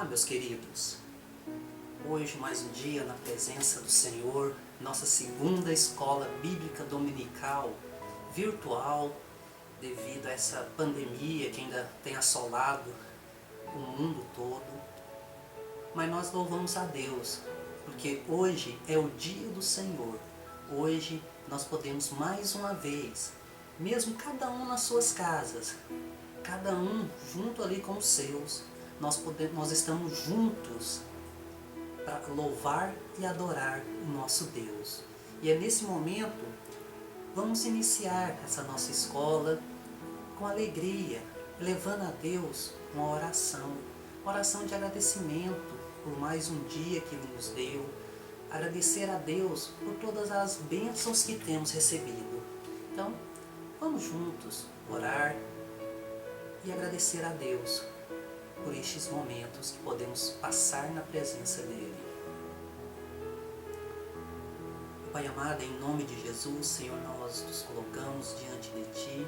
Meus queridos, hoje mais um dia na presença do Senhor, nossa segunda escola bíblica dominical virtual, devido a essa pandemia que ainda tem assolado o mundo todo. Mas nós louvamos a Deus, porque hoje é o dia do Senhor. Hoje nós podemos mais uma vez, mesmo cada um nas suas casas, cada um junto ali com os seus, nós estamos juntos para louvar e adorar o nosso Deus. E é nesse momento, vamos iniciar essa nossa escola com alegria, levando a Deus uma oração de agradecimento por mais um dia que Ele nos deu, agradecer a Deus por todas as bênçãos que temos recebido. Então, vamos juntos orar e agradecer a Deus por estes momentos que podemos passar na presença dEle. Pai amado, em nome de Jesus, Senhor, nós nos colocamos diante de Ti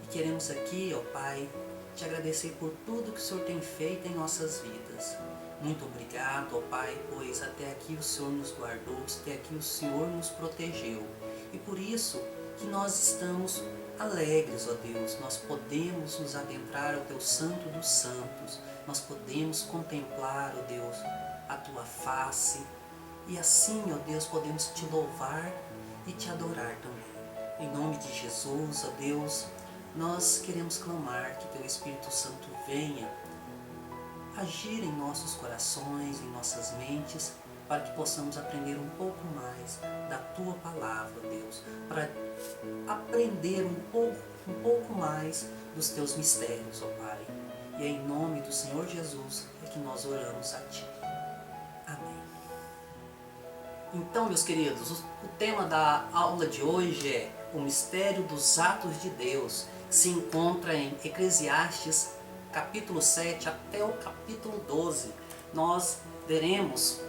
e queremos aqui, ó Pai, Te agradecer por tudo que o Senhor tem feito em nossas vidas. Muito obrigado, ó Pai, pois até aqui o Senhor nos guardou, até aqui o Senhor nos protegeu. E por isso que nós estamos alegres, ó Deus, nós podemos nos adentrar ao Teu Santo dos Santos, nós podemos contemplar, ó Deus, a Tua face, e assim, ó Deus, podemos Te louvar e Te adorar também. Em nome de Jesus, ó Deus, nós queremos clamar que Teu Espírito Santo venha agir em nossos corações, em nossas mentes, para que possamos aprender um pouco mais da Tua Palavra, Deus, para aprender um pouco mais dos Teus mistérios, ó Pai. E é em nome do Senhor Jesus é que nós oramos a Ti. Amém. Então, meus queridos, o tema da aula de hoje é o mistério dos atos de Deus, que se encontra em Eclesiastes, capítulo 7 até o capítulo 12. Nós veremos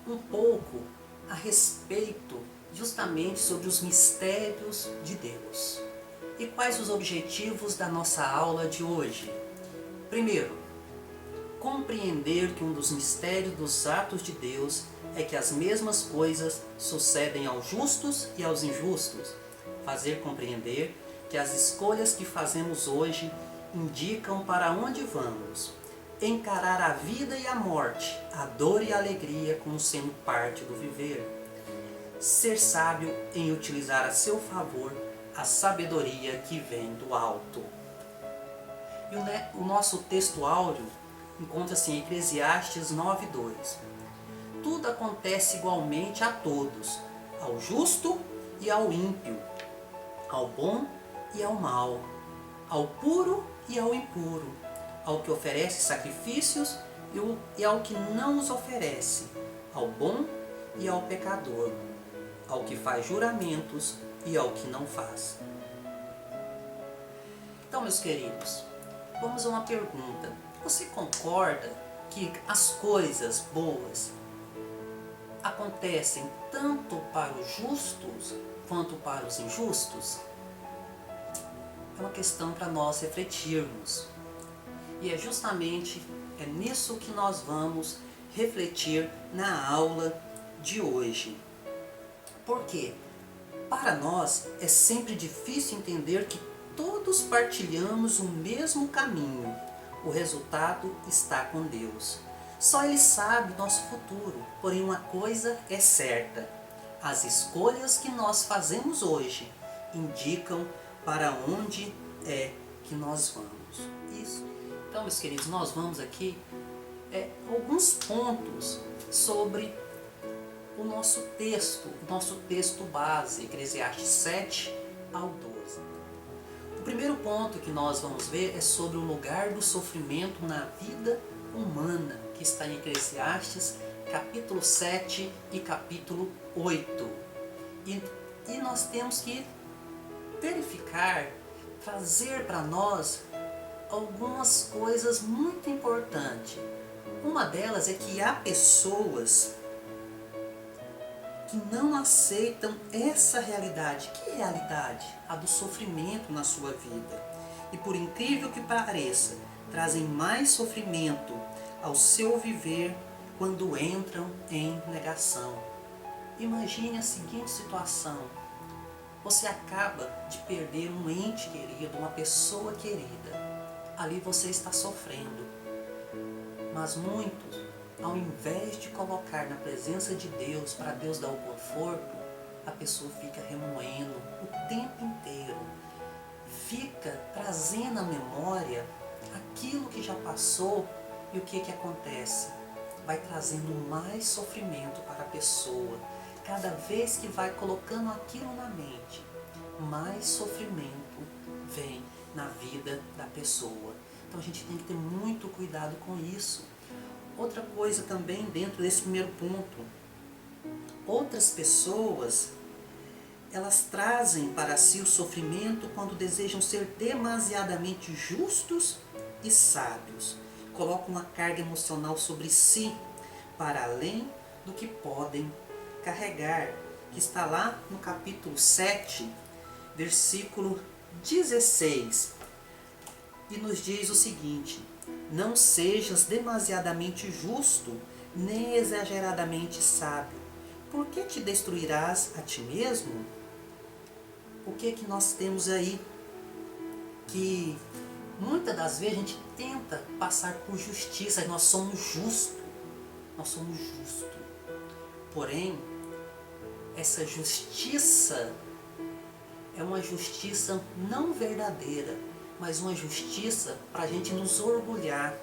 um pouco a respeito justamente sobre os mistérios de Deus. E quais os objetivos da nossa aula de hoje? Primeiro, compreender que um dos mistérios dos atos de Deus é que as mesmas coisas sucedem aos justos e aos injustos. Fazer compreender que as escolhas que fazemos hoje indicam para onde vamos. Encarar a vida e a morte, a dor e a alegria como sendo parte do viver. Ser sábio em utilizar a seu favor a sabedoria que vem do alto. E o nosso texto áureo encontra-se em Eclesiastes 9:2. Tudo acontece igualmente a todos, ao justo e ao ímpio, ao bom e ao mau, ao puro e ao impuro, ao que oferece sacrifícios e ao que não os oferece, ao bom e ao pecador, ao que faz juramentos e ao que não faz. Então, meus queridos, vamos a uma pergunta. Você concorda que as coisas boas acontecem tanto para os justos quanto para os injustos? É uma questão para nós refletirmos. E é justamente nisso que nós vamos refletir na aula de hoje. Por quê? Para nós é sempre difícil entender que todos partilhamos o mesmo caminho. O resultado está com Deus. Só Ele sabe nosso futuro, porém uma coisa é certa: as escolhas que nós fazemos hoje indicam para onde é que nós vamos. Isso. Então, meus queridos, nós vamos aqui alguns pontos sobre o nosso texto base, Eclesiastes 7 ao 12. O primeiro ponto que nós vamos ver é sobre o lugar do sofrimento na vida humana, que está em Eclesiastes, capítulo 7 e capítulo 8. E nós temos que verificar, trazer para nós algumas coisas muito importantes. Uma delas é que há pessoas que não aceitam essa realidade. Que realidade? A do sofrimento na sua vida. E por incrível que pareça, trazem mais sofrimento ao seu viver quando entram em negação. Imagine a seguinte situação: você acaba de perder um ente querido, uma pessoa querida. Ali você está sofrendo. Mas muitos, ao invés de colocar na presença de Deus, para Deus dar o conforto, a pessoa fica remoendo o tempo inteiro. Fica trazendo à memória aquilo que já passou. E o que acontece? Vai trazendo mais sofrimento para a pessoa. Cada vez que vai colocando aquilo na mente, mais sofrimento vem na vida da pessoa. Então a gente tem que ter muito cuidado com isso. Outra coisa também dentro desse primeiro ponto, outras pessoas, elas trazem para si o sofrimento quando desejam ser demasiadamente justos e sábios. Colocam uma carga emocional sobre si, para além do que podem carregar, que está lá no capítulo 7, versículo 16, e nos diz o seguinte: não sejas demasiadamente justo, nem exageradamente sábio, porque te destruirás a ti mesmo? O que nós temos aí? Que muitas das vezes a gente tenta passar por justiça, nós somos justos, porém, essa justiça é uma justiça não verdadeira, mas uma justiça para a gente nos orgulhar.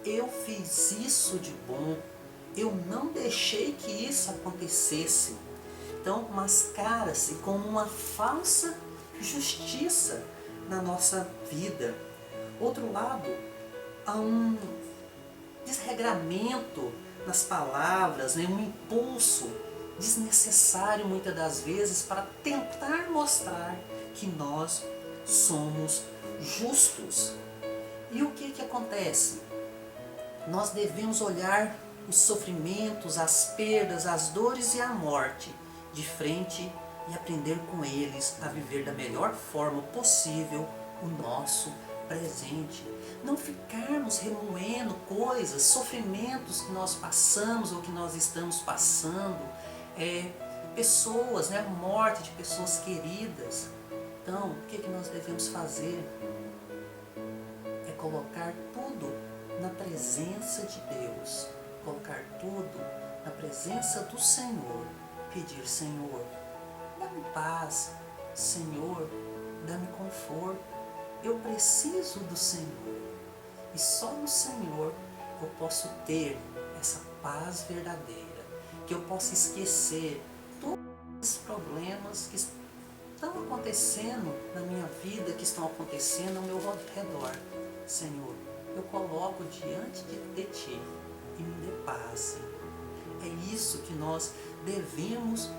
Eu fiz isso de bom, eu não deixei que isso acontecesse. Então mascara-se como uma falsa justiça na nossa vida. Outro lado, há um desregramento nas palavras, né? Um impulso desnecessário muitas das vezes para tentar mostrar que nós somos justos. E o que acontece? Nós devemos olhar os sofrimentos, as perdas, as dores e a morte de frente e aprender com eles a viver da melhor forma possível o nosso presente. Não ficarmos remoendo coisas, sofrimentos que nós passamos ou que nós estamos passando, pessoas, né, a morte de pessoas queridas. Então, o que nós devemos fazer? É colocar tudo na presença de Deus, colocar tudo na presença do Senhor, pedir: Senhor, dá-me paz, Senhor, dá-me conforto, eu preciso do Senhor, e só no Senhor eu posso ter essa paz verdadeira, que eu possa esquecer todos os problemas que estão acontecendo na minha vida, que estão acontecendo ao meu redor. Senhor, eu coloco diante de Ti e me dê paz. É isso que nós devemos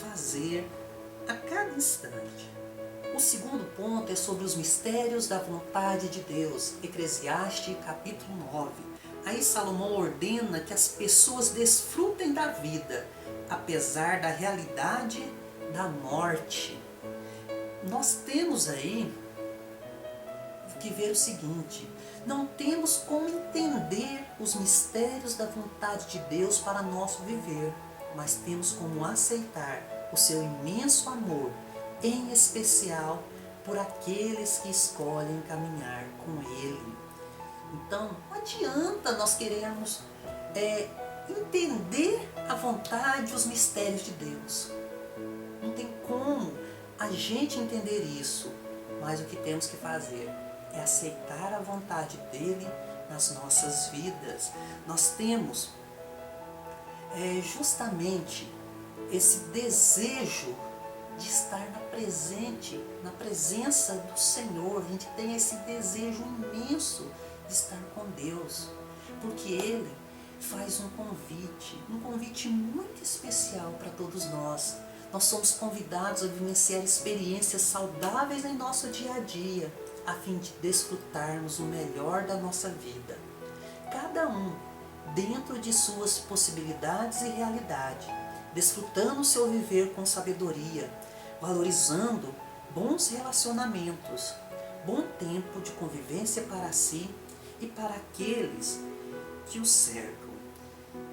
fazer a cada instante. O segundo ponto é sobre os mistérios da vontade de Deus. Eclesiastes capítulo 9. Aí Salomão ordena que as pessoas desfrutem da vida, apesar da realidade da morte. Nós temos aí que ver o seguinte: não temos como entender os mistérios da vontade de Deus para nosso viver, mas temos como aceitar o seu imenso amor, em especial por aqueles que escolhem caminhar com Ele. Então, não adianta nós querermos entender a vontade e os mistérios de Deus. Não tem como a gente entender isso, mas o que temos que fazer é aceitar a vontade dEle nas nossas vidas. Nós temos justamente esse desejo de estar na presença do Senhor. A gente tem esse desejo imenso de estar com Deus, porque Ele faz um convite muito especial para todos nós. Nós somos convidados a vivenciar experiências saudáveis em nosso dia a dia, a fim de desfrutarmos o melhor da nossa vida. Cada um dentro de suas possibilidades e realidade, desfrutando o seu viver com sabedoria, valorizando bons relacionamentos, bom tempo de convivência para si e para aqueles que o cercam.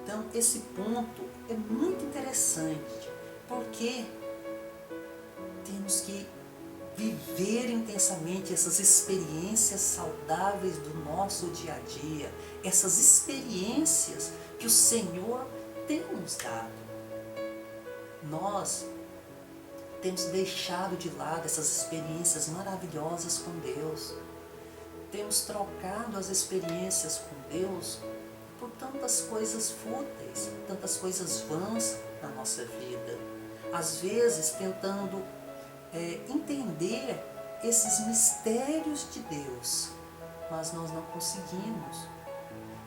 Então, esse ponto é muito interessante, porque temos que viver intensamente essas experiências saudáveis do nosso dia a dia, essas experiências que o Senhor tem nos dado. Nós temos deixado de lado essas experiências maravilhosas com Deus. Temos trocado as experiências com Deus por tantas coisas fúteis, tantas coisas vãs na nossa vida. Às vezes tentando entender esses mistérios de Deus, mas nós não conseguimos.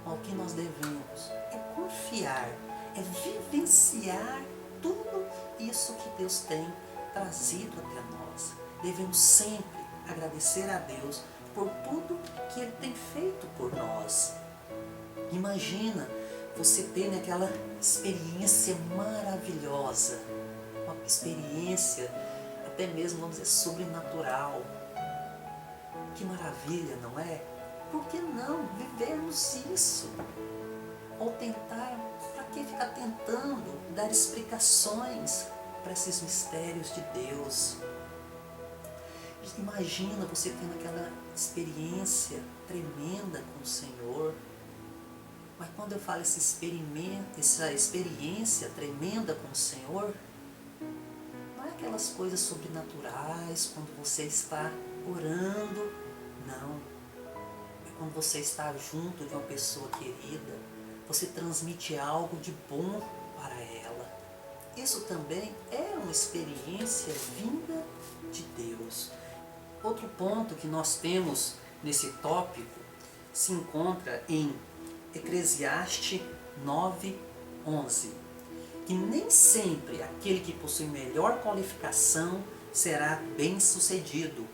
O que nós devemos é confiar, é vivenciar tudo isso que Deus tem trazido até nós. Devemos sempre agradecer a Deus por tudo que Ele tem feito por nós. Imagina você ter aquela experiência maravilhosa, uma experiência até mesmo, vamos dizer, sobrenatural. Que maravilha, não é? Por que não vivermos isso? Ou tentar, para que ficar tentando dar explicações para esses mistérios de Deus? Imagina você tendo aquela experiência tremenda com o Senhor. Mas quando eu falo essa experiência tremenda com o Senhor, não é aquelas coisas sobrenaturais quando você está orando, não. É quando você está junto de uma pessoa querida, você transmite algo de bom para ela. Isso também é uma experiência vinda de Deus. Outro ponto que nós temos nesse tópico se encontra em Eclesiastes 9:11, que nem sempre aquele que possui melhor qualificação será bem-sucedido.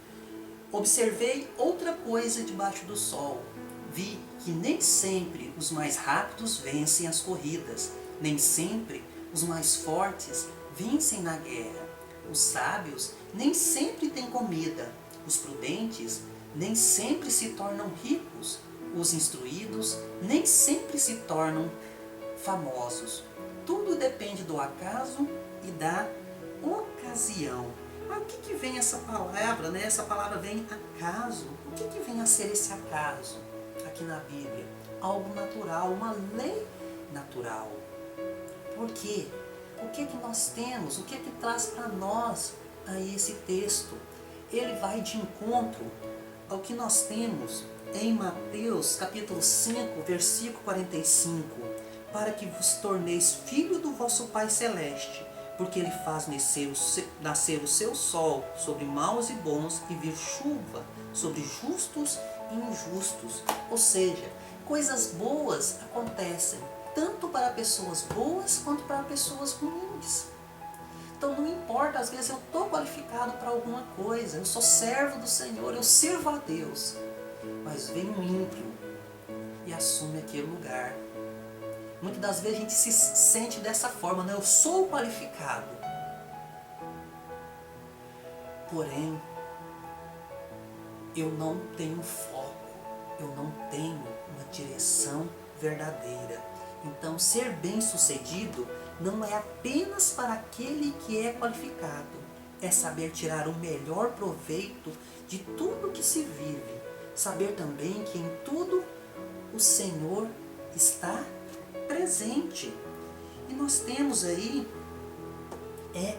Observei outra coisa debaixo do sol. Vi que nem sempre os mais rápidos vencem as corridas, nem sempre os mais fortes vencem na guerra. Os sábios nem sempre têm comida, os prudentes nem sempre se tornam ricos, os instruídos nem sempre se tornam famosos. Tudo depende do acaso e da ocasião. Mas o que vem essa palavra, né? Essa palavra vem acaso. O que vem a ser esse acaso aqui na Bíblia? Algo natural, uma lei natural. Por quê? O que nós temos? O que traz para nós aí esse texto? Ele vai de encontro ao que nós temos em Mateus capítulo 5, versículo 45. Para que vos torneis filho do vosso Pai Celeste, porque Ele faz nascer o seu sol sobre maus e bons e vir chuva sobre justos e injustos. Ou seja, coisas boas acontecem tanto para pessoas boas quanto para pessoas ruins. Então não importa, às vezes eu estou qualificado para alguma coisa, eu sou servo do Senhor, eu sirvo a Deus, mas vem um ímpio e assume aquele lugar. Muitas das vezes a gente se sente dessa forma, né? Eu sou qualificado. Porém, eu não tenho foco, eu não tenho uma direção verdadeira. Então, ser bem-sucedido não é apenas para aquele que é qualificado, é saber tirar o melhor proveito de tudo que se vive, saber também que em tudo o Senhor está presente. E nós temos aí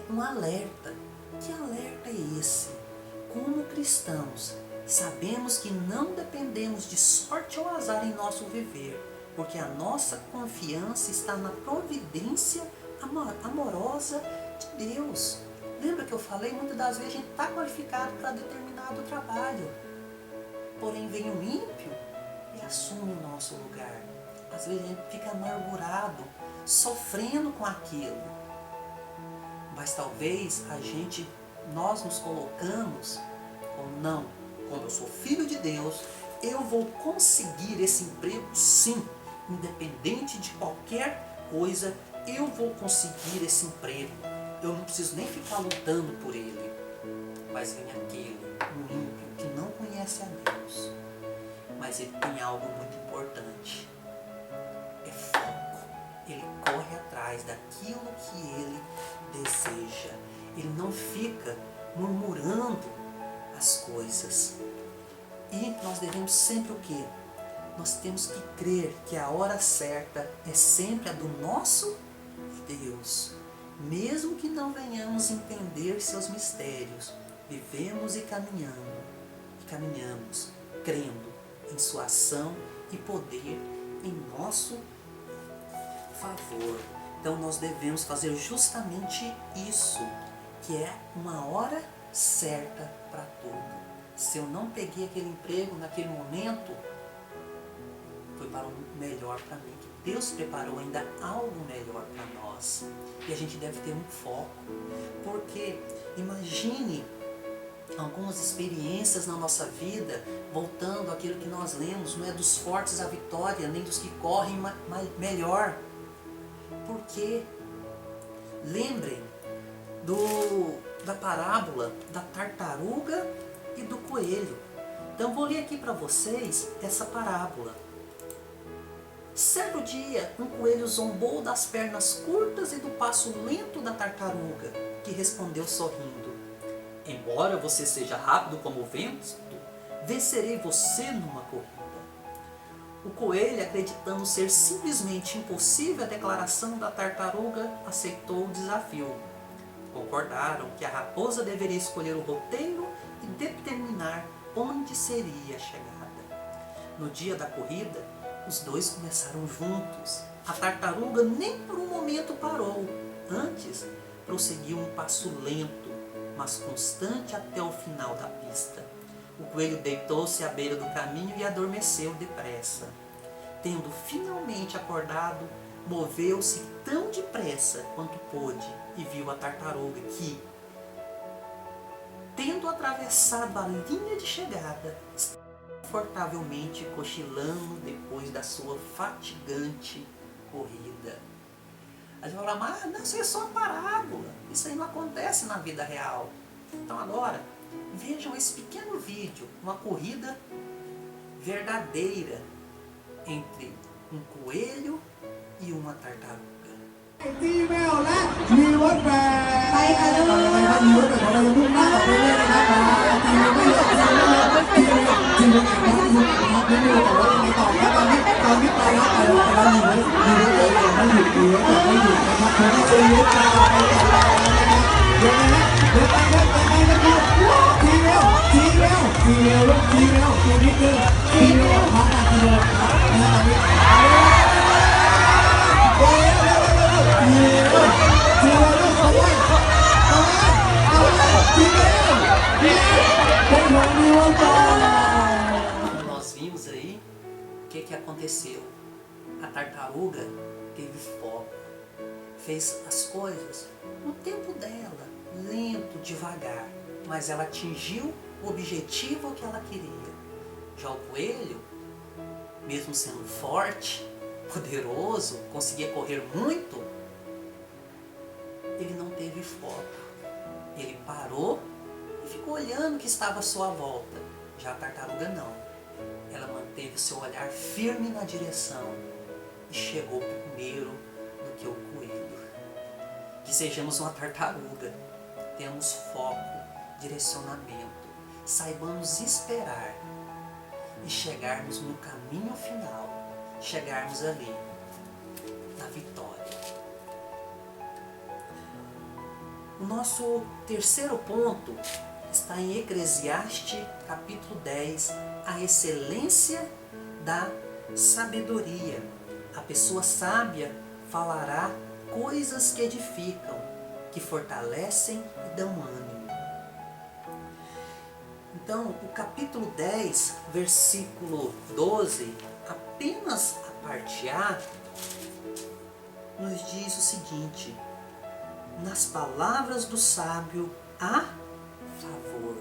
um alerta. Que alerta é esse? Como cristãos, sabemos que não dependemos de sorte ou azar em nosso viver, porque a nossa confiança está na providência amorosa de Deus. Lembra que eu falei? Muitas das vezes a gente está qualificado para determinado trabalho, porém vem um ímpio e assume o nosso lugar. Às vezes a gente fica amargurado, sofrendo com aquilo. Mas talvez nós nos colocamos como não, quando eu sou filho de Deus, eu vou conseguir esse emprego sim, independente de qualquer coisa, eu vou conseguir esse emprego. Eu não preciso nem ficar lutando por ele. Mas vem aquele, um ímpio, que não conhece a Deus. Mas ele tem algo muito importante. atrás daquilo que ele deseja. Ele não fica murmurando as coisas. E nós devemos sempre o quê? Nós temos que crer que a hora certa é sempre a do nosso Deus. Mesmo que não venhamos entender seus mistérios, vivemos e caminhamos, crendo em sua ação e poder em nosso favor. Então nós devemos fazer justamente isso, que é uma hora certa para tudo. Se eu não peguei aquele emprego naquele momento, foi para o melhor para mim. Deus preparou ainda algo melhor para nós. E a gente deve ter um foco. Porque imagine algumas experiências na nossa vida, voltando àquilo que nós lemos, não é dos fortes a vitória, nem dos que correm melhor. Porque lembrem da parábola da tartaruga e do coelho. Então vou ler aqui para vocês essa parábola. Certo dia, um coelho zombou das pernas curtas e do passo lento da tartaruga, que respondeu sorrindo: embora você seja rápido como o vento, vencerei você numa corrida. O coelho, acreditando ser simplesmente impossível a declaração da tartaruga, aceitou o desafio. Concordaram que a raposa deveria escolher o roteiro e determinar onde seria a chegada. No dia da corrida, os dois começaram juntos. A tartaruga nem por um momento parou. Antes, prosseguiu um passo lento, mas constante até o final da pista. O coelho deitou-se à beira do caminho e adormeceu depressa. Tendo finalmente acordado, moveu-se tão depressa quanto pôde e viu a tartaruga que, tendo atravessado a linha de chegada, estava confortavelmente cochilando depois da sua fatigante corrida. A gente vai falar, mas não, isso é só uma parábola, isso aí não acontece na vida real. Então agora, vejam esse pequeno vídeo, uma corrida verdadeira entre um coelho e uma tartaruga. จีเวลและมีรถแฟร์ไปค่ะลูกมีรถแฟร์เราจะมุ่งหน้าต่อไปเรื่อยๆนะครับจีเวลไม่หยุดจีเวลจีเวลจีเวลครับไม่หยุดแต่ว่ายังไงต่อครับตอนนี้ไปแล้วมีรถไม่หยุดมีรถไม่หยุดนะครับผมก็จะยึดต่อไปต่อนะครับเดี๋ยวนะเดี๋ยวไปนะครับจีเวลลูกจีเวลตัวนี้คือจีเวลครับจีเวลครับนะตอนนี้Nós vimos aí o que aconteceu. A tartaruga teve foco, fez as coisas no tempo dela, lento, devagar, mas ela atingiu o objetivo que ela queria. Já o coelho, mesmo sendo forte, poderoso, conseguia correr muito, ele não teve foco. Ele parou e ficou olhando o que estava à sua volta. Já a tartaruga não. Ela manteve seu olhar firme na direção e chegou primeiro do que o coelho. Que sejamos uma tartaruga, temos foco, direcionamento, saibamos esperar e chegarmos no caminho final, chegarmos ali, na vitória. O nosso terceiro ponto está em Eclesiastes, capítulo 10, a excelência da sabedoria. A pessoa sábia falará coisas que edificam, que fortalecem e dão ânimo. Então, o capítulo 10, versículo 12, apenas a parte A, nos diz o seguinte: nas palavras do sábio há favor.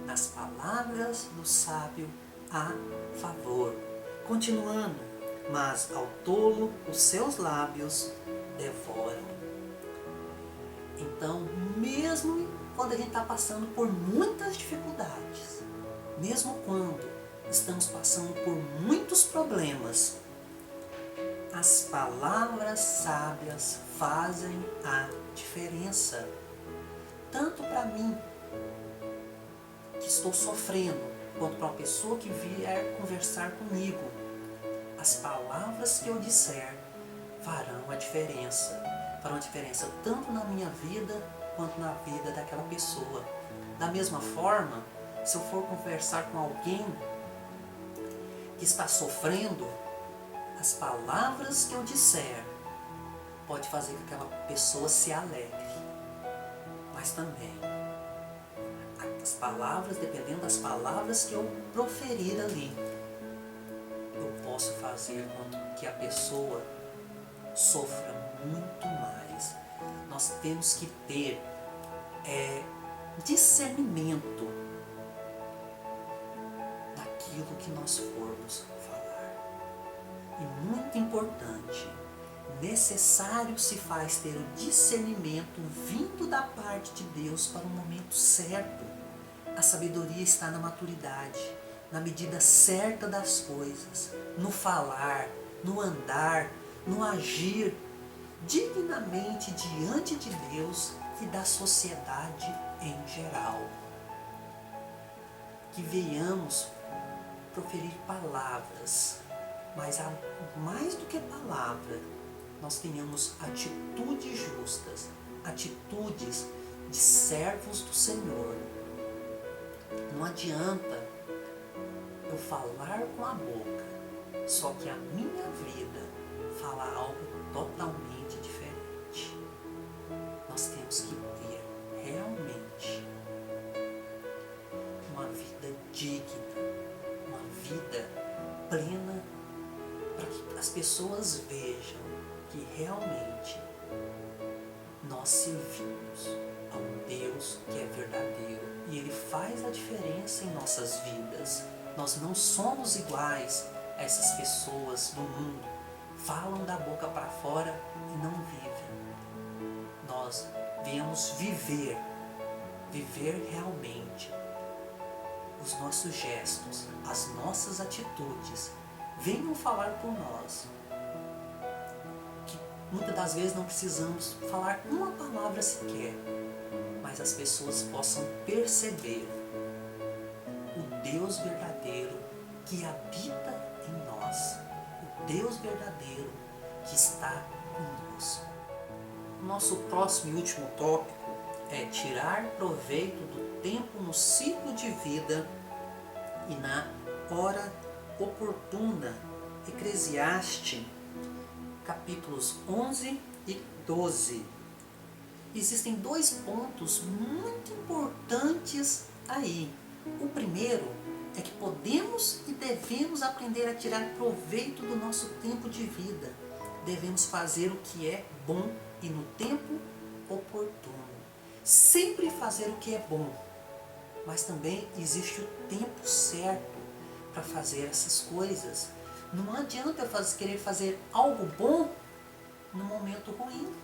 Nas palavras do sábio há favor. Continuando, mas ao tolo os seus lábios devoram. Então, mesmo quando a gente está passando por muitas dificuldades, mesmo quando estamos passando por muitos problemas, As palavras sábias fazem a diferença. Tanto para mim, que estou sofrendo, quanto para uma pessoa que vier conversar comigo. As palavras que eu disser farão a diferença. Farão a diferença tanto na minha vida, quanto na vida daquela pessoa. Da mesma forma, se eu for conversar com alguém que está sofrendo, as palavras que eu disser pode fazer com que aquela pessoa se alegre. Mas também, as palavras, dependendo das palavras que eu proferir ali, eu posso fazer com que a pessoa sofra muito mais. Nós temos que ter discernimento daquilo que nós formos falar. E muito importante, necessário se faz ter o discernimento vindo da parte de Deus para o momento certo. A sabedoria está na maturidade, na medida certa das coisas, no falar, no andar, no agir dignamente diante de Deus e da sociedade em geral. Que venhamos proferir palavras, mas mais do que palavra, nós tenhamos atitudes justas, atitudes de servos do Senhor. Não adianta eu falar com a boca, só que a minha vida fala algo totalmente diferente. Nós temos que ter realmente uma vida digna, uma vida plena, para que as pessoas vejam que realmente nós servimos a um Deus que é verdadeiro e Ele faz a diferença em nossas vidas. Nós não somos iguais a essas pessoas do mundo, falam da boca para fora e não vivem. Nós viemos viver realmente. Os nossos gestos, as nossas atitudes venham falar por nós. Que muitas das vezes não precisamos falar uma palavra sequer, mas as pessoas possam perceber o Deus verdadeiro que habita em nós, o Deus verdadeiro que está conosco. O nosso próximo e último tópico é tirar proveito do tempo no ciclo de vida e na hora oportuna. Eclesiastes, capítulos 11 e 12. Existem dois pontos muito importantes aí. O primeiro é que podemos e devemos aprender a tirar proveito do nosso tempo de vida. Devemos fazer o que é bom e no tempo oportuno. Sempre fazer o que é bom, mas também existe o tempo certo para fazer essas coisas. Não adianta eu querer fazer algo bom no momento ruim.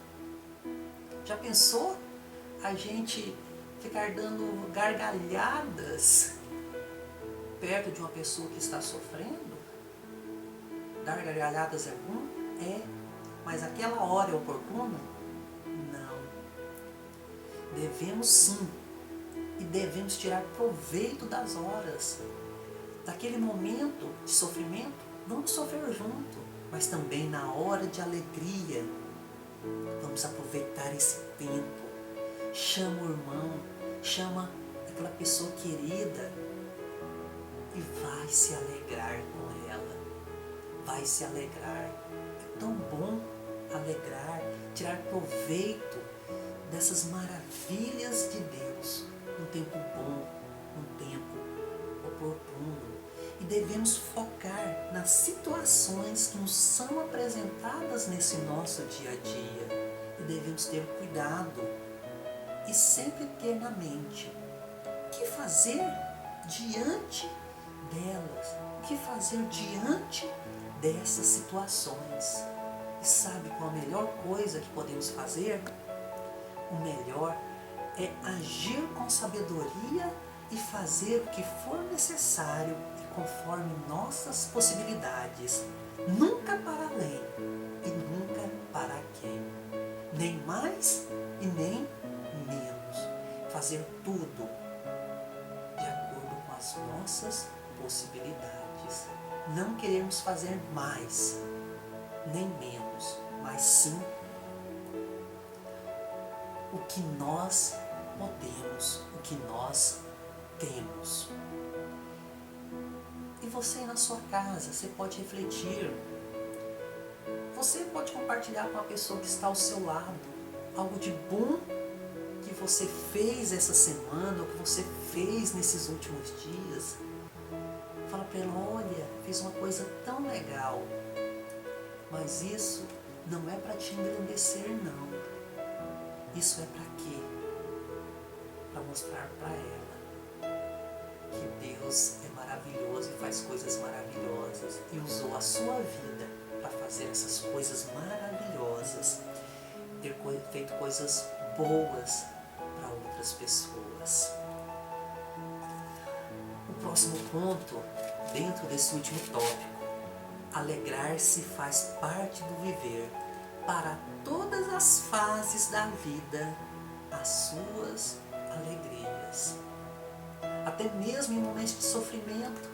Já pensou a gente ficar dando gargalhadas perto de uma pessoa que está sofrendo? Dar gargalhadas é bom? É. Mas aquela hora é oportuna? Não. Devemos sim. E devemos tirar proveito das horas. Daquele momento de sofrimento, vamos sofrer junto. Mas também na hora de alegria, vamos aproveitar esse tempo. Chama o irmão, chama aquela pessoa querida e vai se alegrar com ela. Vai se alegrar. É tão bom alegrar, tirar proveito dessas maravilhas de Deus. Um tempo bom, um tempo oportuno. E devemos focar nas situações que nos são apresentadas nesse nosso dia a dia. E devemos ter cuidado e sempre ter na mente o que fazer diante delas, o que fazer diante dessas situações. E sabe qual a melhor coisa que podemos fazer? O melhor é agir com sabedoria e fazer o que for necessário e conforme nossas possibilidades, nunca para além e nunca para quem, nem mais e nem menos, fazer tudo de acordo com as nossas possibilidades, não queremos fazer mais nem menos, mas sim o que nós podemos, o que nós temos. E você na sua casa, você pode refletir, você pode compartilhar com a pessoa que está ao seu lado algo de bom que você fez essa semana, ou que você fez nesses últimos dias. Fala para ela, olha, fiz uma coisa tão legal, mas isso não é para te engrandecer, não. Isso é para quê? Para mostrar para ela que Deus é maravilhoso e faz coisas maravilhosas e usou a sua vida para fazer essas coisas maravilhosas, ter feito coisas boas para outras pessoas. O próximo ponto, dentro desse último tópico, alegrar-se faz parte do viver. Para todas as fases da vida, as suas alegrias. Até mesmo em momentos de sofrimento,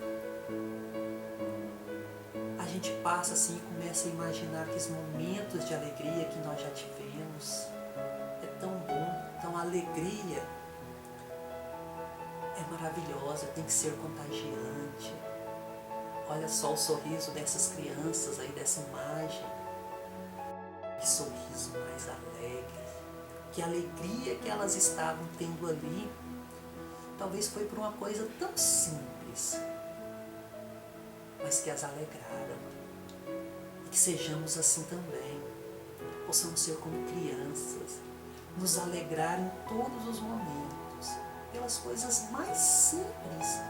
a gente passa assim e começa a imaginar aqueles momentos de alegria que nós já tivemos. É tão bom. Então a alegria é maravilhosa, tem que ser contagiante. Olha só o sorriso dessas crianças aí, dessa imagem. Que sorriso mais alegre, que alegria que elas estavam tendo ali. Talvez foi por uma coisa tão simples, mas que as alegraram. E que sejamos assim também, possamos ser como crianças, nos alegrar em todos os momentos, pelas coisas mais simples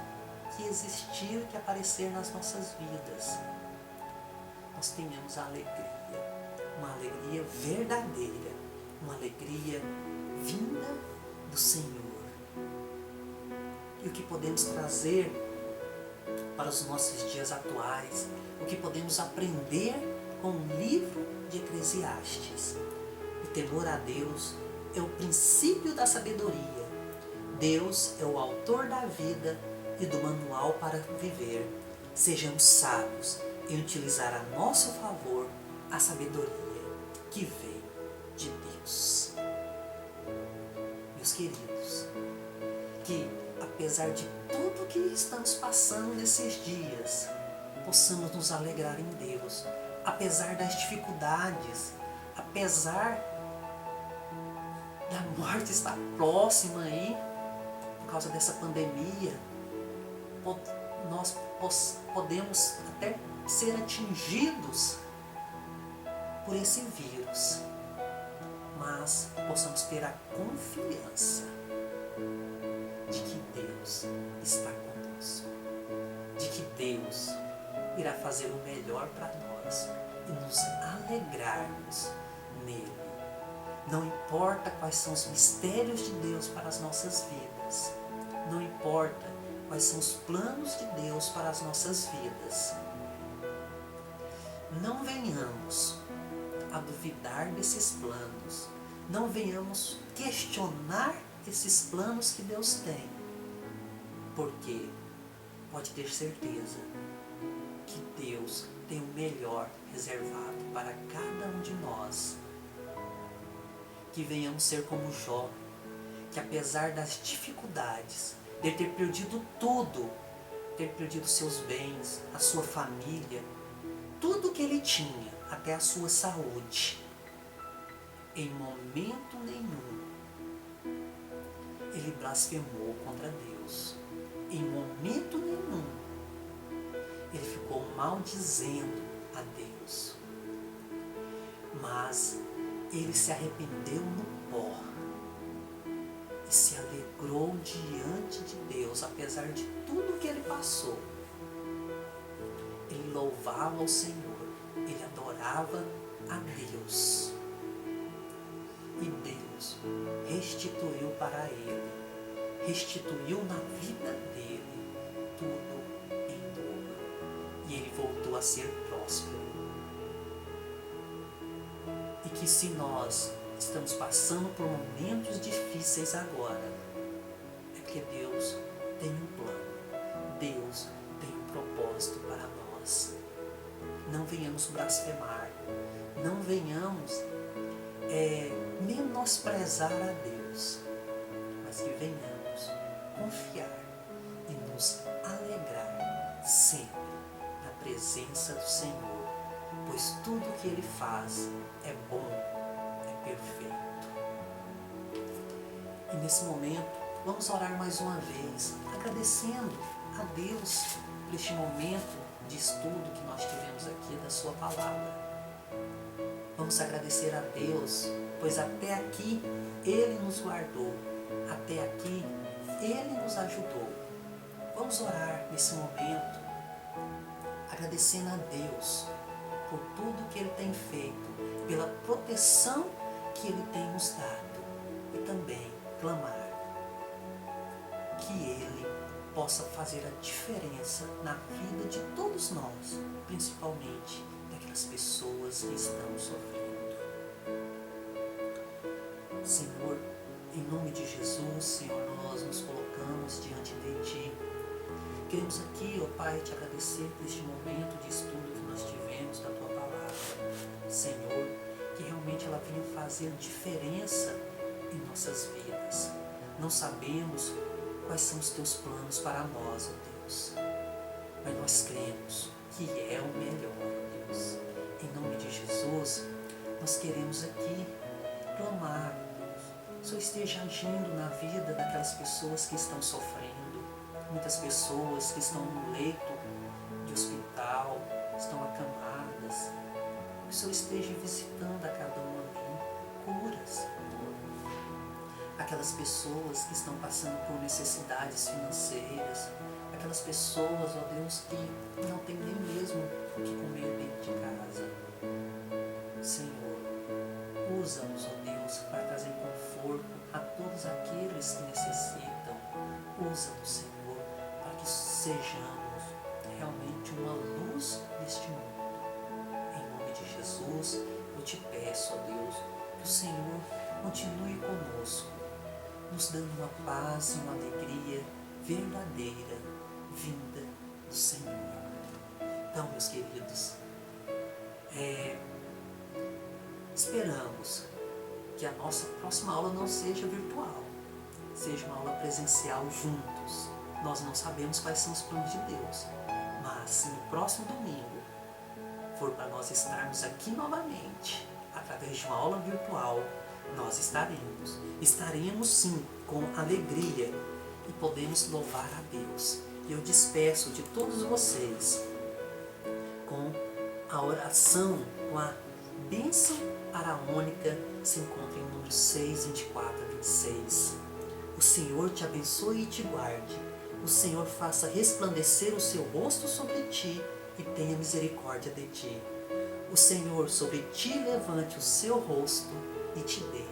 que existir, que aparecer nas nossas vidas. Nós tenhamos a alegria. Uma alegria verdadeira, uma alegria vinda do Senhor. E o que podemos trazer para os nossos dias atuais, o que podemos aprender com o livro de Eclesiastes. O temor a Deus é o princípio da sabedoria. Deus é o autor da vida e do manual para viver. Sejamos sábios em utilizar a nosso favor a sabedoria que veio de Deus. Meus queridos, que apesar de tudo que estamos passando nesses dias, possamos nos alegrar em Deus, apesar das dificuldades, apesar da morte estar próxima aí, por causa dessa pandemia, nós podemos até ser atingidos por esse vírus, mas possamos ter a confiança de que Deus está conosco, de que Deus irá fazer o melhor para nós e nos alegrarmos nele. Não importa quais são os mistérios de Deus para as nossas vidas, não importa quais são os planos de Deus para as nossas vidas, não venhamos a duvidar desses planos, não venhamos questionar esses planos que Deus tem, porque pode ter certeza que Deus tem o melhor reservado para cada um de nós. Que venhamos ser como Jó, que apesar das dificuldades, de ter perdido tudo, ter perdido seus bens, a sua família, tudo que ele tinha, até a sua saúde, em momento nenhum ele blasfemou contra Deus. Em momento nenhum ele ficou maldizendo a Deus. Mas ele se arrependeu no pó e se alegrou diante de Deus, apesar de tudo que ele passou. Ele louvava ao Senhor, ele adorava a Deus. E Deus restituiu para ele, restituiu na vida dele tudo em a ser próspero. E que se nós estamos passando por momentos difíceis agora, é porque Deus tem um plano, Deus tem um propósito para nós. Não venhamos blasfemar, não venhamos menosprezar a Deus, mas que venhamos confiar e nos alegrar sempre na presença do Senhor, pois tudo que Ele faz é bom, é perfeito. E nesse momento, vamos orar mais uma vez, agradecendo a Deus por este momento de estudo que nós tivemos aqui da sua palavra. Vamos agradecer a Deus, pois até aqui Ele nos guardou, até aqui Ele nos ajudou. Vamos orar nesse momento, agradecendo a Deus por tudo que Ele tem feito, pela proteção que Ele tem nos dado, e também clamar que Ele possa fazer a diferença na vida de todos nós, principalmente daquelas pessoas que estão sofrendo. Senhor, em nome de Jesus, Senhor, nós nos colocamos diante de Ti. Queremos aqui, ó Pai, Te agradecer por este momento de estudo que nós tivemos da Tua Palavra. Senhor, que realmente ela venha fazer diferença em nossas vidas. Não sabemos quais são os Teus planos para nós, ó Deus, mas nós cremos que é o melhor, ó Deus. Em nome de Jesus, nós queremos aqui clamar, Deus, que o Senhor esteja agindo na vida daquelas pessoas que estão sofrendo, muitas pessoas que estão no leito de hospital, estão acamadas, que o Senhor esteja visitando a cada um ali, cura, Senhor. Aquelas pessoas que estão passando por necessidades financeiras, aquelas pessoas, ó Deus, que não tem nem mesmo o que comer dentro de casa. Senhor, usa-nos, ó Deus, para trazer conforto a todos aqueles que necessitam. Usa-nos, Senhor, para que sejamos realmente uma luz neste mundo. Em nome de Jesus, eu te peço, ó Deus, que o Senhor continue conosco, nos dando uma paz e uma alegria verdadeira, vinda do Senhor. Então, meus queridos, esperamos que a nossa próxima aula não seja virtual, seja uma aula presencial juntos. Nós não sabemos quais são os planos de Deus, mas se no próximo domingo for para nós estarmos aqui novamente, através de uma aula virtual, nós estaremos sim com alegria e podemos louvar a Deus. E eu despeço de todos vocês com a oração, com a bênção araônica, se encontra em número 6, 24 a 26. O Senhor te abençoe e te guarde. O Senhor faça resplandecer o seu rosto sobre ti e tenha misericórdia de ti. O Senhor sobre ti levante o seu rosto e te dê